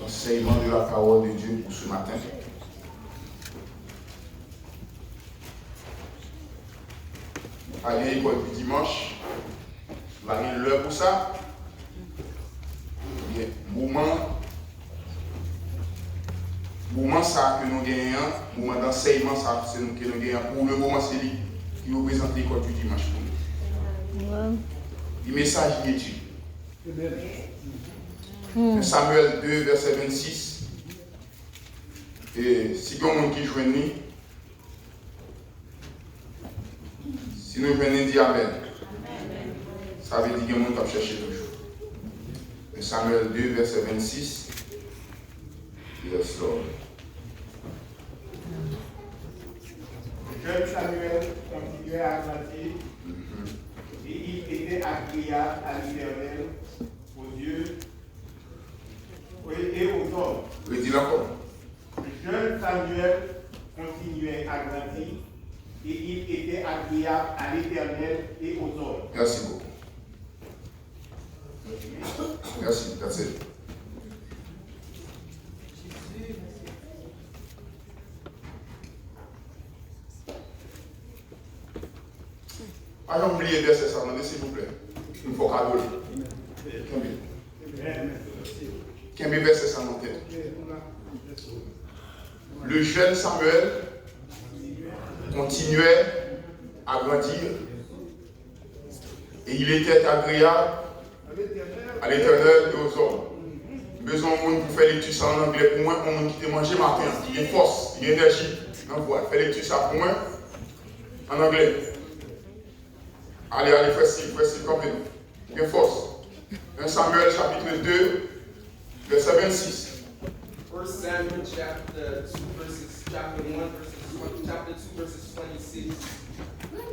Enseignement de la parole de Dieu pour ce matin. Aller à l'école du dimanche, on va gagner l'heure pour ça. Bien, moment ça que nous gagnons, moment d'enseignement ça que nous gagnons pour le moment c'est lui qui représente l'école du dimanche pour nous. Le message il est Samuel 2 verset 26. Et si quelqu'un qui joue ni, si nous venons dire Amen, ça veut dire que nous avons cherché toujours. Samuel 2 verset 26. Yes, Lord. Le jeune Samuel continuait à grandir et il était agréable à l'Éternel, aux yeux et aux hommes. Redis-le encore. Le jeune Samuel continuait à grandir et il était agréable à l'Éternel et aux hommes. Merci beaucoup. Merci, that's it. Allons oublier le verset ça, s'il vous plaît. Il faut cadeau. Combien de versets ça en tête? Le jeune Samuel continuait à grandir et il était agréable à l'Éternel et aux hommes. Besoin de monde pour faire l'étude en anglais pour moi, pour monde qui te manger matin, il y a force, il y a énergie. Donc voilà, faire l'étude ça pour moi en anglais. Allez, fais-le, comprenez. Il y a force. 1 Samuel chapitre 2, verset 26. 1 Samuel chapter 2 verses 26.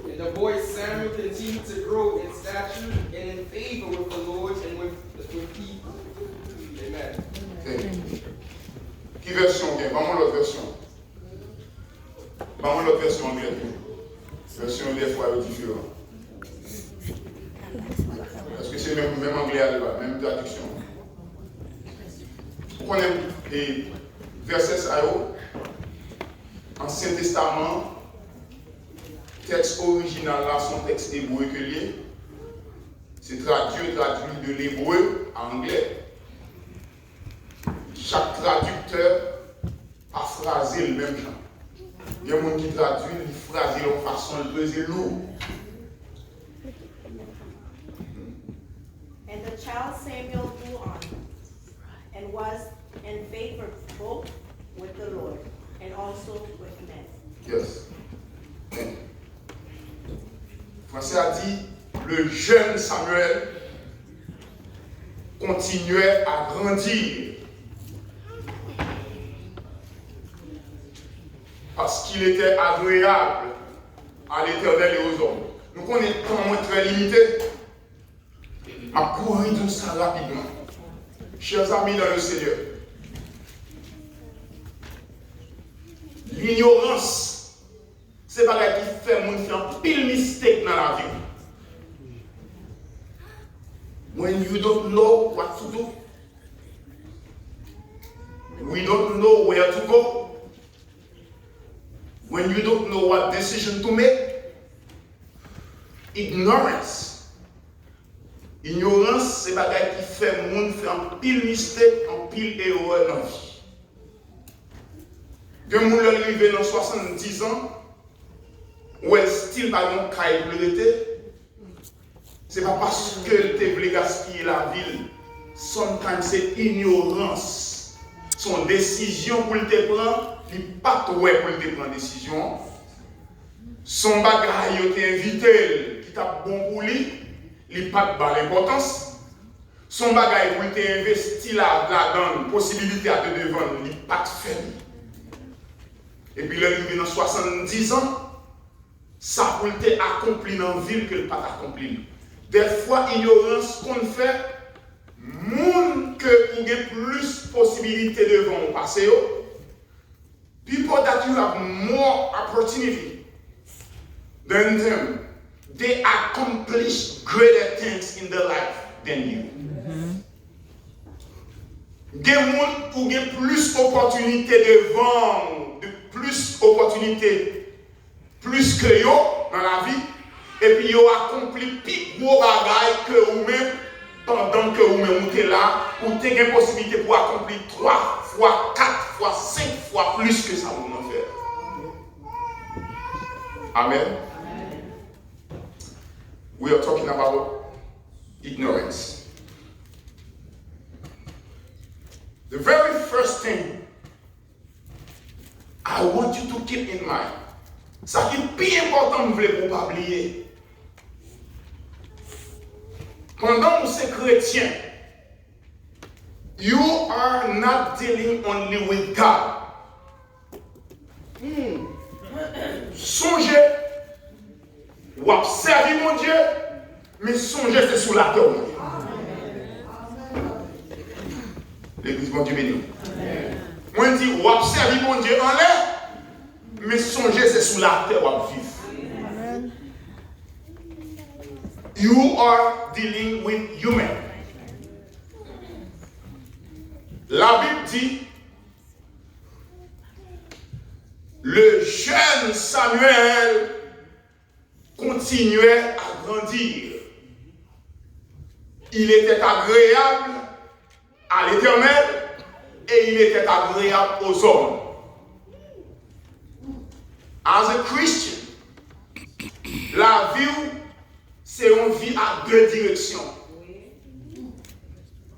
And the boy Samuel continued to grow in stature and in favor with the Lord and with people. Amen. Qui version bien? Vamos l'autre version. Vamos l'autre version anglaise. Version des fois différente. Parce que c'est même anglais là-bas, même traduction. Vous connaissez les versets Ancien Testament, texte original là, son texte hébreu que lié. C'est traduit de l'hébreu à anglais. Chaque traducteur a phrasé le même genre. Il y a des gens qui traduisent, ils phrasent de façon de lourd. And the child Samuel grew on, and was in favor both with the Lord and also with men. Yes. Amen. Français a dit, le jeune Samuel continuait à grandir parce qu'il était agréable à l'Éternel et aux hommes. Nous connaissons un temps très limité. Ma courir tout ça rapidement. Chers amis dans le Seigneur, l'ignorance, c'est pas ce qui fait mon faire pile mistake dans la vie. When you don't know what to do, we don't know where to go. When you don't know what decision to make, ignorance. Ignorance, c'est pas ce qui fait mon faire un pile mistake, un pile erreur dans la vie. De mon arrivé dans 70 ans, ou elle style par exemple caille pleureté, c'est pas parce que tu voulais gaspiller la ville. Sometimes c'est ignorance. Son décision pour te prendre, il pas ouais pour te prendre décision. Son bagage il t'a invité, qui t'a bon pour lui, il pas de l'importance. Son bagage pour te investi là-dedans, possibilité à te devant, il pas de fait. Et puis, il est dans 70 ans, ça pour te accompli dans la ville que le pas accompli. Des fois, ignorance qu'on fait, monde que vous avez plus de possibilités devant vous passer. People that you have more opportunity than them, they accomplish greater things in their life than you. Il y a des gens qui ont plus d'opportunités de vendre, plus d'opportunités, plus que eux dans la vie. Et puis, ils ont accompli plus gros bagaille que vous-même pendant que vous-même êtes là. Vous avez une possibilité pour accomplir 3 fois, 4 fois, 5 fois plus que ça vous en fait. Amen. We are talking about ignorance. The very first thing I want you to keep in mind, ça qui est plus important, vous voulez pas oublier. Pendant que vous êtes chrétien, you are not dealing only with God. Songez, ou observez mon Dieu, mais songez c'est sous la terre. L'église, mon Dieu béni. Moi, je dis, observez mon Dieu en l'air, mais songez, c'est sous la terre où vous vivez. You are dealing with human. La Bible dit, le jeune Samuel continuait à grandir. Il était agréable à l'Éternel et il était agréable aux hommes. As a Christian, la vie, c'est une vie à 2 directions.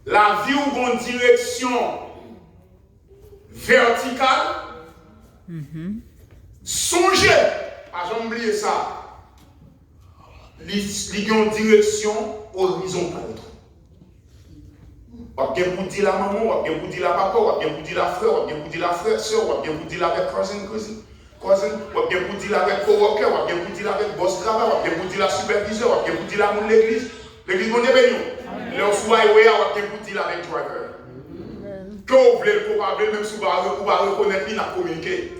La vie a une direction verticale. Songez, pas jamais oublier ça. Il y a une direction horizontale. Ou bien vous dire la maman, ou bien vous dire la papa, ou bien vous dire la frère, ou bien vous dire la frère, soeur, ou bien vous dire avec cousin, ou bien vous dire avec coworker, ou bien vous dire avec boss travail, ou bien vous dire la superviseur, ou bien vous dire la monde de l'église. L'église, mon Dieu béni. Le soir, ou bien vous dire avec driver. Que vous voulez le probable, même si vous va reconnaître, il n'a communiqué.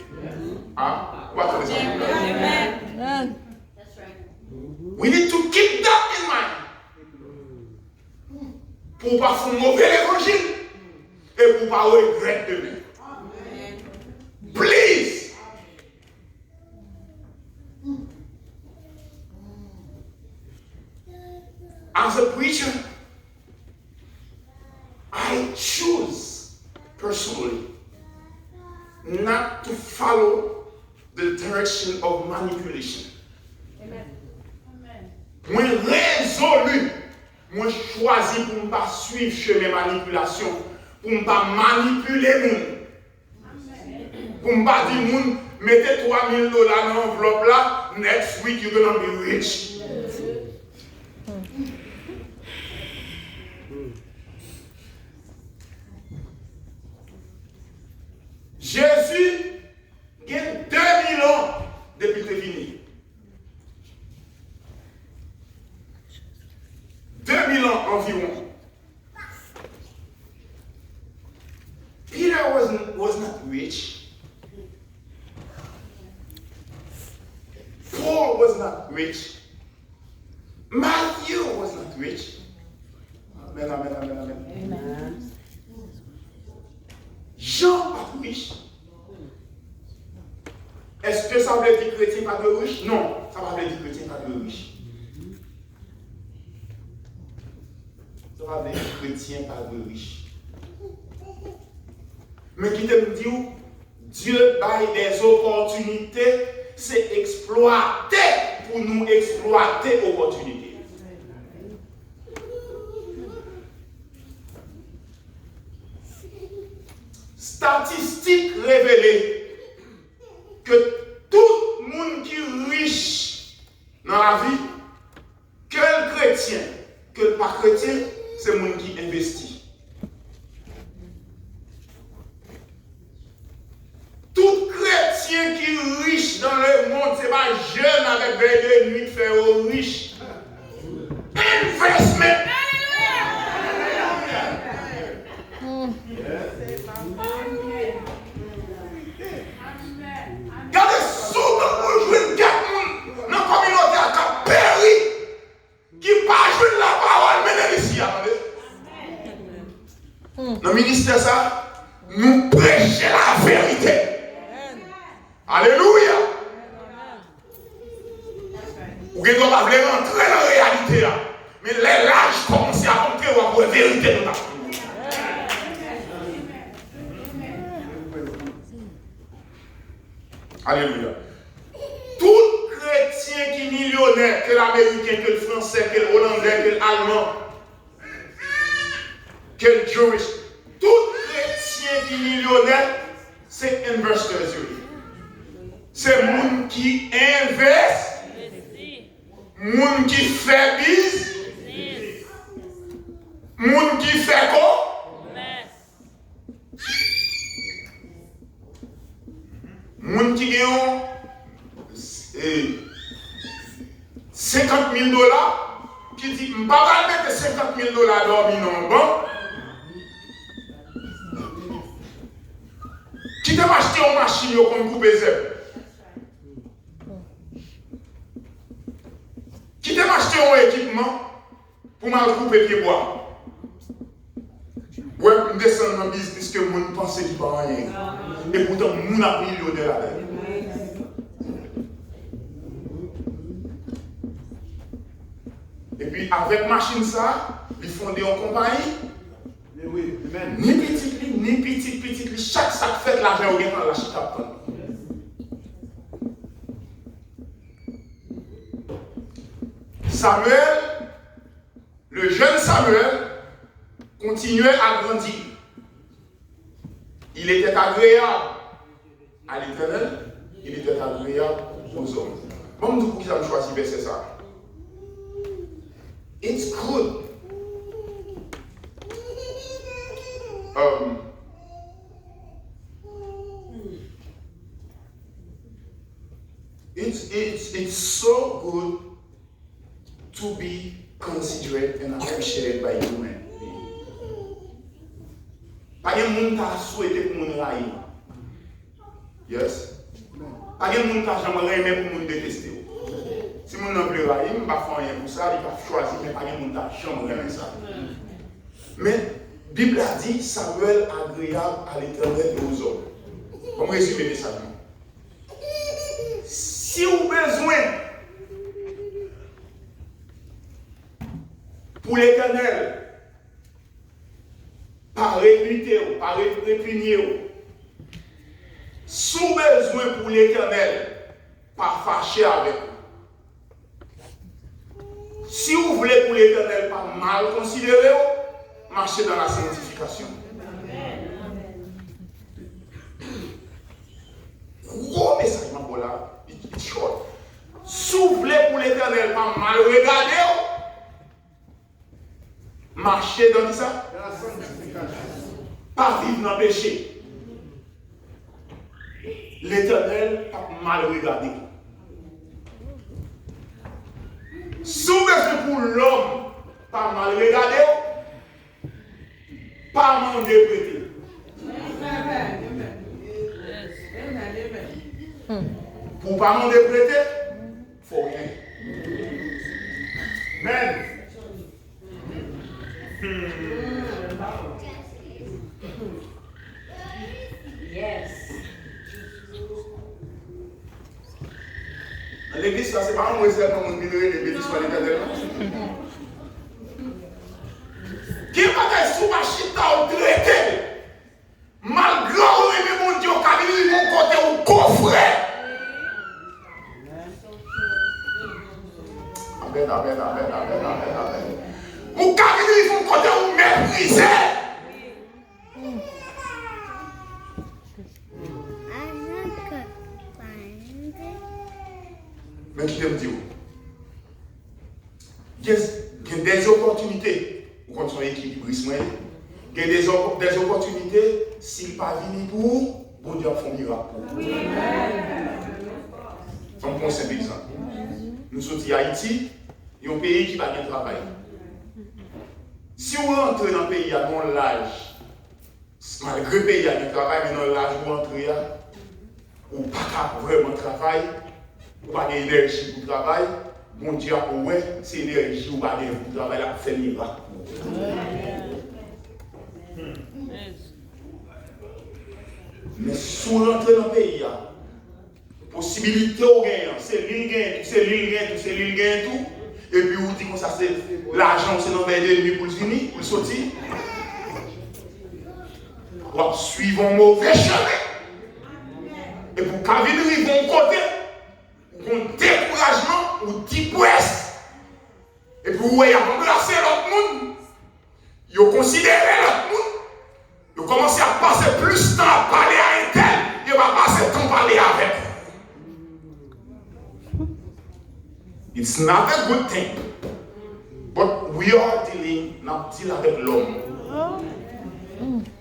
Ah, what is it? Amen. That's right. We need to keep that in mind. Pour ne pas faire mauvais l'évangile et pour ne pas regretter demain. Please. As a preacher, I choose personally not to follow the direction of manipulation. Amen. Moi résolu, moi choisi pour ne pas suivre chemin manipulation, pour ne pas manipuler les gens. Pour ne pas dire moun, mettez $3,000 dans l'enveloppe là, next week you're gonna be rich. Jésus, il y a 2000 ans depuis que c'est fini. 2000 ans environ. Peter was not rich. Paul was not rich. Matthew was not rich. Amen, amen, amen, amen. Amen. Jean pas riche. Est-ce que ça veut dire que chrétien pas de riche? Non, ça ne veut pas dire que chrétien pas de riche. Ça veut dire que chrétien pas de riche. Mais qui te me dit, Dieu baille des opportunités, c'est exploiter pour nous exploiter opportunités. Statistiques révélées que tout le monde qui est riche dans la vie, que le chrétien, que le pas chrétien, c'est le monde qui investit. Tout chrétien qui est riche dans le monde, ce n'est pas jeune avec veille de nuit faire riche. Investment. Regardez souvent pour jouer 4 personnes dans la communauté à Péry qui ne pas jouer la parole, mais ici. Dans le ministère, ça nous prêcher la vérité. Alléluia. Ou que nous pas rentrer dans la réalité. Mais les lâches commencent à montrer la vérité. Alléluia. Tout chrétien qui est millionnaire, que l'américain, que le français, que le hollandais, que l'allemand, que le Jewish, tout chrétien qui est millionnaire, c'est investor. C'est le monde qui investe, le monde qui fait business, le monde qui fait quoi? 50 000 $, qui dit, je ne vais pas mettre 50 000 $ dormir dans le banc. Qui t'a acheté une machine comme couper zèbre? Qui t'a acheté un équipement pour mal couper pied bois? Ouais, je descends dans le business que je pense qu'il n'y a pas rien. Et pourtant, je suis un millionnaire avec. Et puis, avec machine ça, ils fondent en compagnie. Oui, ni petit, chaque sac fait l'argent au gain dans la chita. Samuel, le jeune Samuel, continuait à grandir. Il était agréable à l'Éternel, il était agréable aux hommes. Bon, nous qui avons choisi verset ça. It's good. It's so good to be considerate and appreciated by human beings. Pas de monde qui a souhaité pour nous railler. Yes? Pas de monde qui a jamais aimé pour nous détester. Si mon nom veut railler, je ne vais pas faire rien pour ça, il va choisir, mais pas de monde qui a jamais aimé ça. Mais la Bible a dit Samuel agréable à l'Éternel et aux hommes. Comment résumer ça? Si vous avez besoin pour l'Éternel, par réputer, par répugner, si vous avez besoin pour l'Éternel, par fâcher avec vous. Si vous voulez pour l'Éternel, par mal considérer, marchez dans la sanctification. Gros message, ma voilà. It's short. Si vous voulez pour l'Éternel, pas mal regarder, marcher dans ça. Dans la sanctification. Pas vivre dans le péché. L'Éternel, pas mal regarder. Si vous voulez pour l'homme, pas mal regarder, pas mal interpréter. Pour pas m'en interpréter, il faut rien. Amen. Yes. L'église, ça, c'est pas un moyen de nous mineur et de bénir sur l'Éternel. Qui va être sous ma chita ou traité? Malgré où mon Dieu, car il mon côté au coffre. Amen, amen, amen, amen, amen, amen. Ou car il mon côté au méprisé. Mais qui t'aime dire? Il y a des opportunités pour son équilibrisme. Il y a des opportunités, s'il pas venu pour, bon Dieu a fait un miracle. On prend un simple exemple. Nous sommes à Haïti, il y a un pays qui va bien travailler. Si vous rentrez dans le pays à bon l'âge, malgré le pays a bien travail, mais dans l'âge où vous entrez, ou pas vraiment travailler, ou pas d'énergie pour travailler, bon Dieu a ouais, c'est l'énergie ou pas d'énergie pour travailler, là, fait miracle. Mais si vous rentrez dans le pays, possibilité au gain, c'est l'île gain, c'est l'île gain, c'est l'île gain, tout. Et puis vous dites que ça c'est l'argent, c'est dans l'ennemi pour le finir, pour le sortir. Vous suivez un mauvais chemin. Et pour qu'à venir, bon côté, un découragement ou dépresse. Et puis vous voyez, embrasser l'autre monde. Vous considérez l'autre monde. Vous commencez à passer plus de temps à parler à un tel. Vous va passer le temps à parler avec. It's not a good thing. But we are dealing, not deal avec l'homme.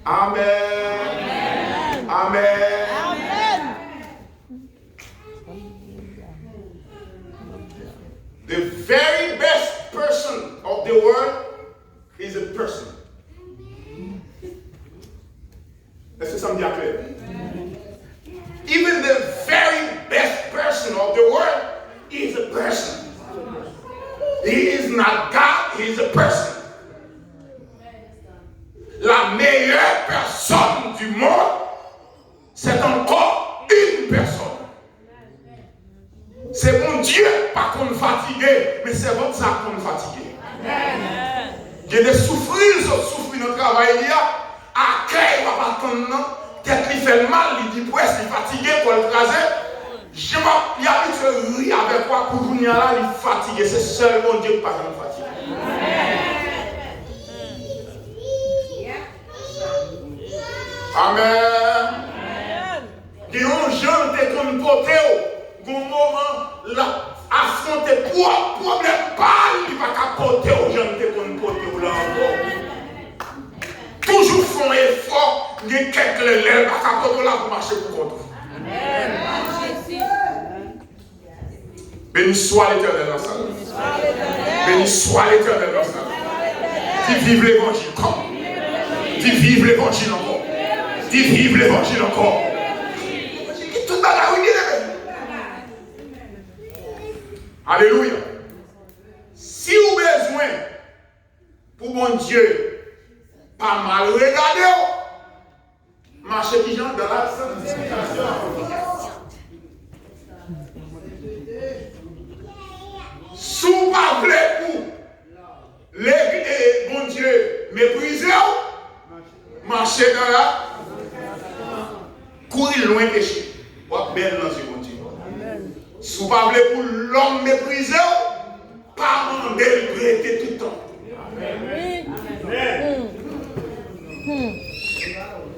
Amen. Amen. Amen. The very best person of the world is a person. Est-ce que ça me dit clair? Even the very best person of the world is a person. He is not God, he is a person. La meilleure personne du monde, c'est encore une personne. C'est mon Dieu, pas qu'on fatigué, mais c'est votre ça qu'on fatigué. Il y a des souffrances, souffrir dans le travail, il y a accueil, va pas attendre, tête qui fait mal, il dit presque, il est fatigué pour le craser. Je m'y habite à rire avec quoi pour vous là, il est fatigué. C'est seulement Dieu qui pas fatigué. Amen. Il y a un jeune qui est comme poté, au moment là, affronter problème, pas il va capoter aux jeunes qui est comme poté là encore. Toujours font effort, il y a quelques lèvres, pas capoter là pour marcher pour contre. Béni soit l'Éternel dans sa vie. Béni soit l'Éternel dans sa vie. Dis vive l'évangile encore. Dis vive l'évangile encore. Dis vive l'évangile encore. Tout le monde a alléluia. Si vous avez besoin pour mon Dieu, pas mal regarder, marchez qui gens dans la sanctification. Si vous ne voulez pour les bon Dieu mépriser, marchez dans la courir loin péché. Vous êtes belle dans ce bon Dieu. Si vous ne voulez pour l'homme mépriser, pas demander de prêter tout le temps.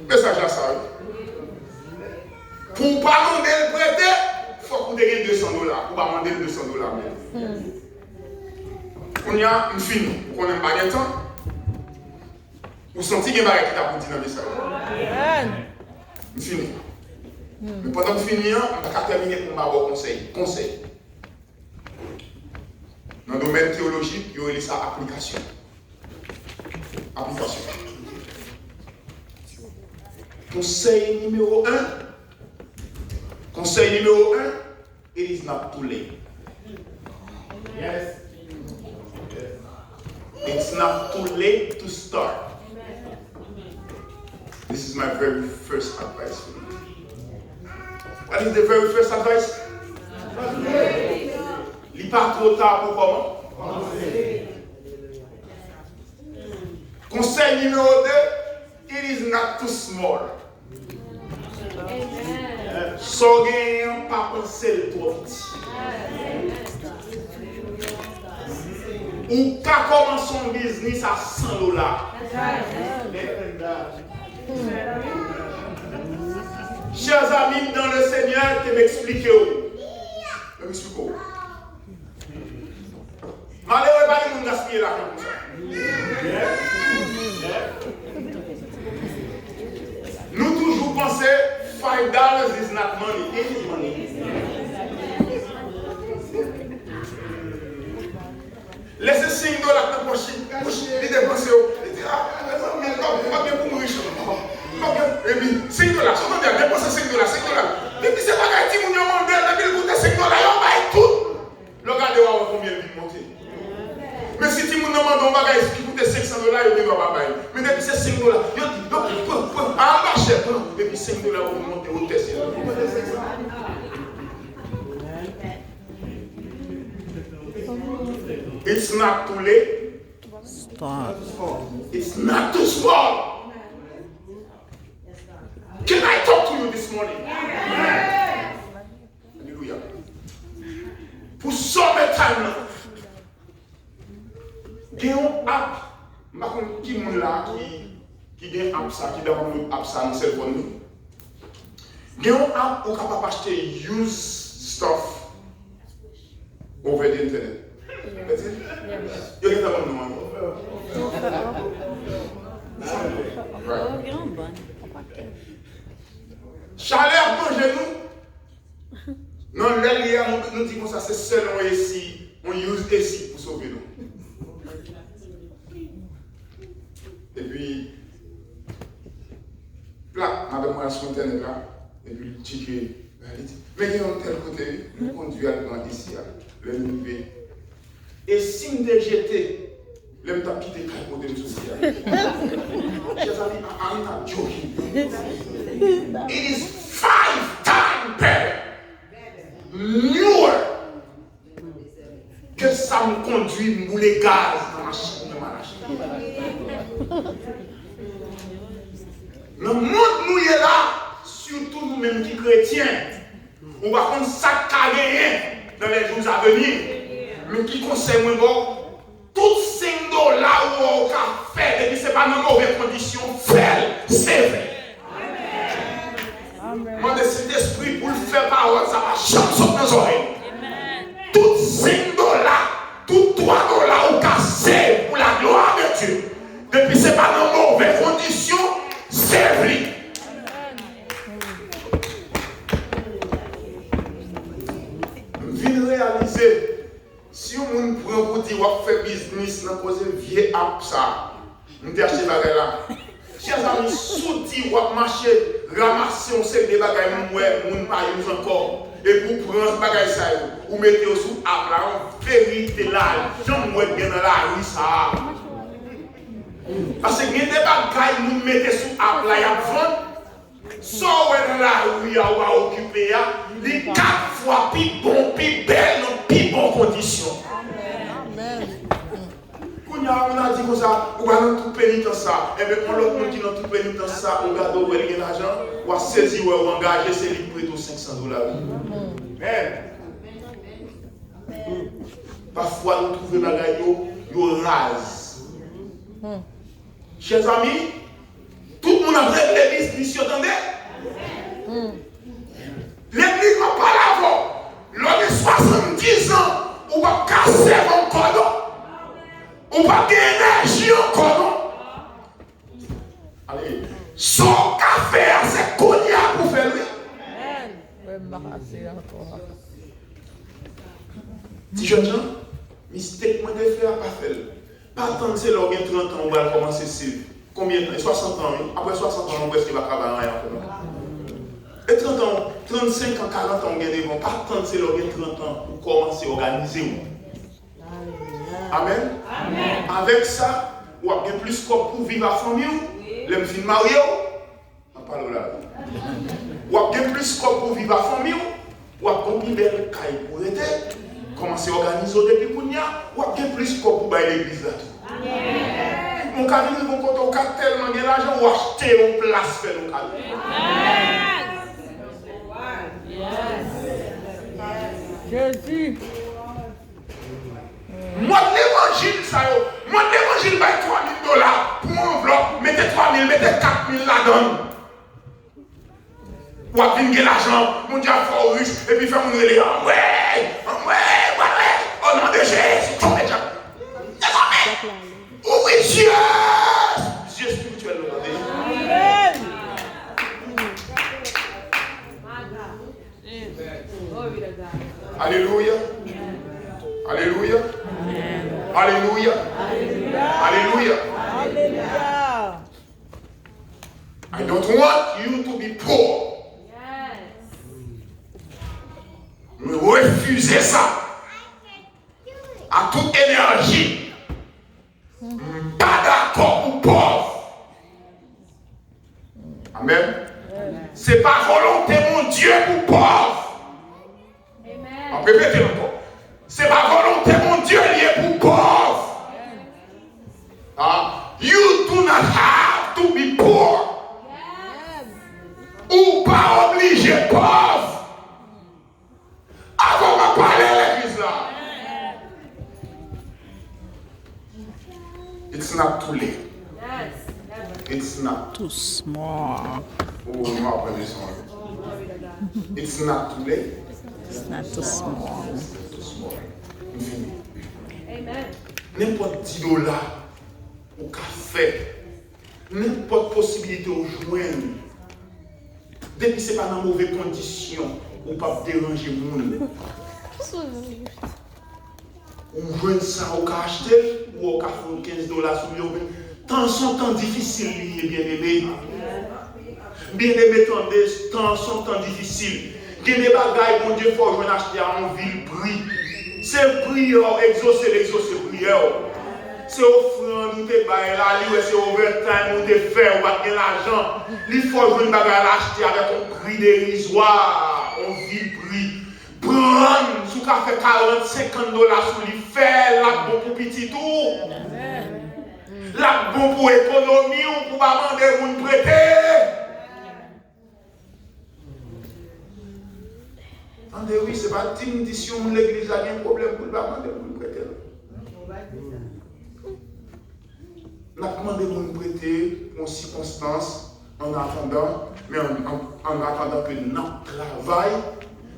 Message à ça. Pour ne pas demander de prêter, il faut que vous ayez $200. Pour pas demander $200. On y a une fille, on n'aime pas de temps. Vous sentez qu'il y a un qui t'a pour dire dans le message. Une fille. Mais pendant que je finis, on va terminer pour m'avoir conseil. Conseil. Dans le domaine théologique, il y a ça application. Application. Conseil numéro 1. Conseil numéro 1. It is not too late. Yes. It's not too late to start. This is my very first advice for you. What is the very first advice? Il n'est pas trop tard pour comment? Conseil numéro 2, it is not too small. So gagnant, pas penser le trop petit. Ou qu'à commencer un business à $100. Chers amis dans le Seigneur, tu m'expliques où? Je m'explique où? Malheureux, pas de monde gaspiller l'argent comme ça. Nous toujours pensons $5 is not money, it is money. Laissez $5 dans poche, il dépense, il dit pas bien pour mourir. Et puis $5, si on a dépensé $5. Et puis c'est pas qu'un petit monde demande, il coûte $5, il va tout. Regardez combien il monte. Mais si tu me demandes un bagage qui coûte $500, il ne va pas payer. Mais depuis c'est $5, il dit, ah, ma chère, et puis puis $5 pour monter au test. It's not too late. Stop. It's not too small. Can I talk to you this morning? Hallelujah. Pour summertime, il y a un app. Je ne sais pas qui est là qui a un app ça, qui download app ça dans le téléphone. Il y a un app où on peut acheter used stuff over the internet. That's it? Il y a un app non. Chaleur manger nous. Non, là, nous disons ça, c'est seulement ici. On use ici pour sauver nous. Et puis, là, madame, moi, sur internet là, et puis, le ticket, mais il y a un tel côté, nous conduisons à prendre ici, le niveau. Et si nous jeter, le temps quitter le côté de social. Chers amis, I'm not joking. It is 5 times better, newer, que ça me conduit mouler gaz dans la machine. Dans le monde nous est là, surtout nous-mêmes qui chrétiens, on va prendre ça carré dans les jours à venir, mais qui conseille moi bon, tout $5 ou au café, et puis c'est pas dans mauvaise condition, faire, c'est vrai. Moi, de cet esprit pour le faire parole, ça va jamais sortir dans nos oreilles. Tout $5, tout $3 ou cassé pour la gloire de Dieu. Depuis c'est pas dans mauvaise condition, c'est vrai. Je viens réaliser, si on prend pour dire qu'on fait business dans cause de vieille app ça, on dit acheter bagay là. Chers amis, sous-dit qu'on marcher, ramasser on sait des bagages on pas use encore. Et pour prendre bagay ça, ou mettez sous app là, en vérité là, j'en moi bien dans la rue ça. Parce que les bagages nous mettez sous app là, y a vendre. So dans la rue, y a occupé, les 4 fois plus bon, plus belle, dans plus bonnes conditions. On a dit comme ça, on va dans tout pénitence ça, et bien quand l'autre monde qui dans tout pénitence ça, on regarde où il y a l'argent, on va saisir ou engager, c'est lui prêt aux $500. Amen. Parfois nous trouvons des bagages, nous rasent. Chers amis, tout le monde a rêvé l'église, vous entendez? L'église n'a pas l'avant. L'homme de 70 ans, on va casser mon cordon. On va gagner énergie encore, non? Allez, son café, c'est cognac pour faire lui. Si je dis, mystère, moi, de faire, pas faire. Pas attendre, c'est l'organe 30 ans, on va commencer à suivre. Combien de temps? 60 ans, après 60 ans, on va essayer de travailler encore. Et 30 ans, 35 ans, 40 ans, on gagne des bons. Pas attendre, c'est l'organe 30 ans pour commencer à organiser. Amen. Amen. Avec ça, on a bien plus pour vivre à la famille. Les filles mariées, on parle là. On a bien plus pour vivre à la famille. On a bien belle caille pour l'été. Commencer à organiser depuis Kounia. On a bien plus pour l'église là. Mon cabinet, mon côté, on a tellement de l'argent, on a acheté une place pour le cabinet. Jésus. Moi, l'évangile, ça y est. Moi, l'évangile, bah, $3 000 pour mon enveloppe. Mettez 3 000, mettez 4 000 là-dedans. Ou à pinguer l'argent, mon diable fort riche, et puis faire mon relais. Ouais, au nom de Jésus, ton médias. Oui, Dieu! Dieu spirituel, nous Alléluia. Alléluia. Alléluia. Alléluia. Alléluia. I don't want you to be poor. Mais refusez ça. À toute énergie. Pas d'accord ou pauvre. Amen. C'est pas volonté mon Dieu pour pauvre. On peut répéter encore. C'est pas volonté mon Dieu lié pour pauvre. You do not have to be poor. Ou pas obligé pauvre. Avant de parler à l'église là. It's not too late. It's not Too small. Oh, non, après les sons. It's not too late. It's not too small. It's too small. Infini. Amen. N'importe $10 au café, n'importe possibilité au joindre. Depuis c'est pas dans mauvaise condition, ou pas déranger le monde. Ou joindre ça au cas acheter, ou au cas faire $15 sur lui. Tant sont temps difficiles, bien aimé. Bien aimé, tant sont temps difficiles. Il y a des bagailles, mon Dieu, il faut joindre acheter en ville, prix. C'est prière, exaucer prière. C'est offrande, nous te bailler là, c'est overtime, nous te faire, ou pas de l'argent. Il faut joindre bagaille l'acheter avec un prix dérisoire, on vit prix. Prendre, sous café $40, $50 sur lui, faire la bon pour petit tout. La bon pour économie ou pour pas demander pour nous prêter. Attendez, oui, c'est pas une condition où l'église a un problème pour pas demander pour nous prêter. On a demandé pour nous prêter en circonstance, en attendant, mais en attendant que notre travail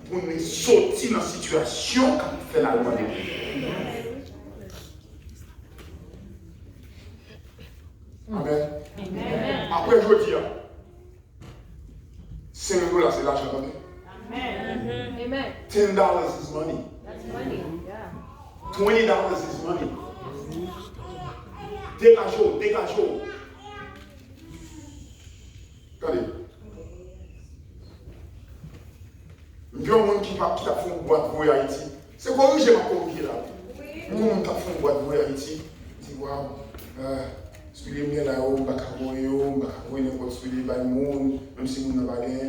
pour nous sortir dans la situation quand on fait la loi de Dieu. Amen. Après, je dis, $5 c'est l'argent. Amen. $10 is money. That's money. Yeah. $20 is money. Dégagez. Regardez. Il y a un monde qui a fait une boîte pour Haïti. C'est quoi que j'ai ma copie là? Comment tu as fait une boîte pour Haïti? Tu dis, waouh, celui-là, il y a là, on va n'importe celui-là, même si vous n'avez pas gagné.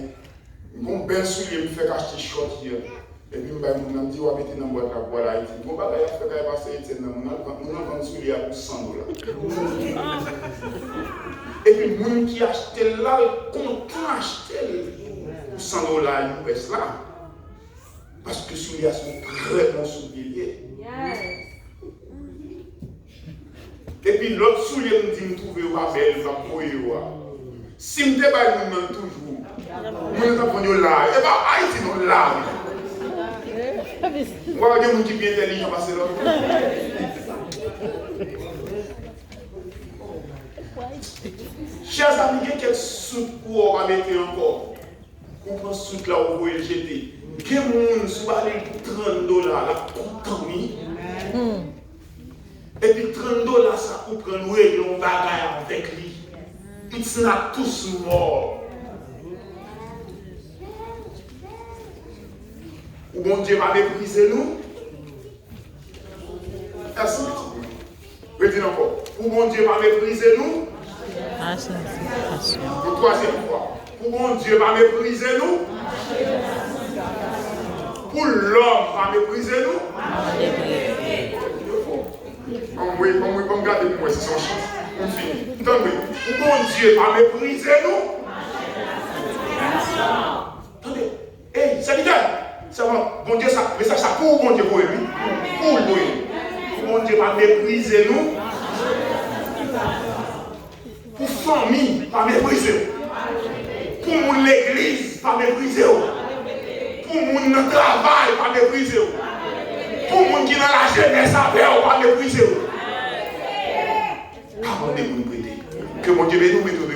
Bon, ben celui-là, il me fait acheter short here. Et puis, je me dis, on va mettre dans la boîte là pour Haïti. Bon, bah, il faut faire passer, on a vendu celui-là pour $100. Et puis, les gens qui achètent là, content acheter pour $100 US là. Parce que celui-là, c'est un très bon soulier. Yes. Et puis l'autre soulier me dit me trouver pas belle, pas pour si me te pas nous toujours. Nous nous avons là, et pas Haïti non là. Moi des gens qui bien intelligent passer là. Chers amis, il y a quelques sous pour on va mettre encore. On prend sous là où vous le jeter. Il y a des gens qui aller pour $30 là, content. Et puis $30 ça pour prendre règle on bagaille avec lui. It's not too small. Ou bon Dieu va mépriser nous. Merci. Redis encore. Ou bon Dieu va mépriser nous. Pour troisième fois. Ou bon Dieu va mépriser nous. Pour l'homme va mépriser nous. On garde pour moi, c'est son chance. On finit. Attendez, où bon Dieu va mépriser nous? Attendez, hey, c'est bien. C'est bon Dieu, ça, mais ça pour bon Dieu pour lui. Pour lui. Bon Dieu va mépriser nous. Pour famille, va mépriser. Pour l'église, va mépriser. Pour mon travail, va mépriser. Pour les gens qui sont dans la jeunesse, va mépriser. Que mon Dieu bénisse nous.